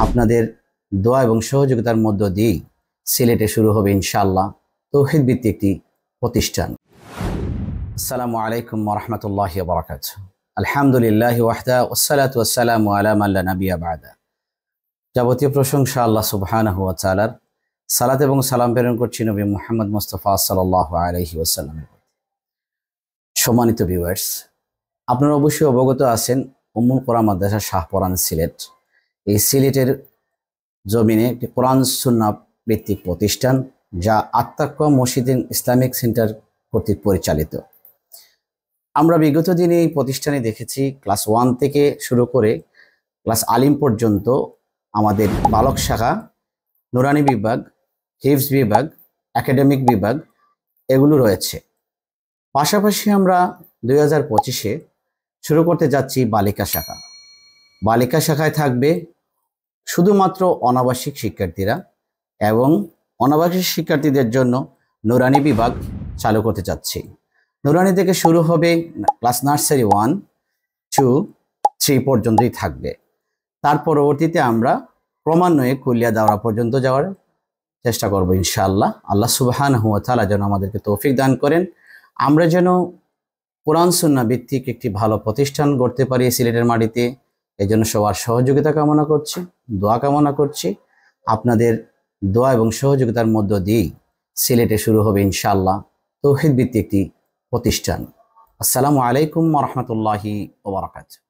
আপনাদের দোয়া এবং সহযোগিতার মধ্য দিয়েই সিলেটে শুরু হবে ইনশাআল্লাহ তৌহিদ ভিত্তিক একটি প্রতিষ্ঠান। আসসালামু আলাইকুম ওয়া রাহমাতুল্লাহি ওয়া বারাকাতুহু। আলহামদুলিল্লাহি ওয়াহদা ওয়াসসালাতু ওয়াসসালামু আলা মান লা নাবিয়্যা বা'দা। যাবতীয় প্রশংসা আল্লাহ সুবহানাহু ওয়া তাআলার। সালাত এবং সালাম প্রেরণ করছি নবী মুহাম্মদ মুস্তাফা সাল্লাল্লাহু আলাইহি ওয়াসাল্লামের প্রতি। সম্মানিত ভিউয়ার্স, আপনারা অবশ্যই অবগত আছেন উম্মুল কোরআন মাদ্রাসা শাহপরান সিলেট। এই সিলেটের জমিনে একটি কোরআন সুন্নাহ ভিত্তিক প্রতিষ্ঠান, যা আত্তাকুয়া মসজিদ ইসলামিক সেন্টার কর্তৃক পরিচালিত। আমরা বিগত দিনে এই প্রতিষ্ঠানে দেখেছি ক্লাস 1 থেকে শুরু করে ক্লাস আলিম পর্যন্ত আমাদের বালক শাখা, নুরানি বিভাগ, হিফজ বিভাগ, একাডেমিক বিভাগ এগুলো রয়েছে। পাশাপাশি আমরা 2025-এ শুরু করতে যাচ্ছি বালিকা শাখা। বালিকা শাখায় থাকবে শুধুমাত্র অনাবাসিক শিক্ষার্থীরা, এবং অনাবাসিক শিক্ষার্থীদের জন্য নুরানি বিভাগ চালু করতে যাচ্ছি। নুরানি থেকে শুরু হবে ক্লাস নার্সারি 1, 2, 3 পর্যন্তই থাকবে। তার পরবর্তীতে আমরা ক্রমান্বয়ে কুলিয়া দাওরা পর্যন্ত যাওয়ার চেষ্টা করব ইনশাআল্লাহ। আল্লাহ সুবহানাহু ওয়া তাআলা যেন আমাদেরকে তৌফিক দান করেন, আমরা যেন কোরআন সুন্নাহ ভিত্তিক একটি ভালো প্রতিষ্ঠান গড়তে পারি সিলেটের মাটিতে। এই জন্য সবার সহযোগিতা কামনা করছি, দোয়া কামনা করছি। আপনাদের দোয়া এবং সহযোগিতার মধ্য দিয়েই সিলেটে শুরু হবে ইনশাআল্লাহ তৌহিদ ভিত্তিক একটি প্রতিষ্ঠান। আসসালামু আলাইকুম ওয়া রাহমাতুল্লাহি ওয়া বারাকাতুহু।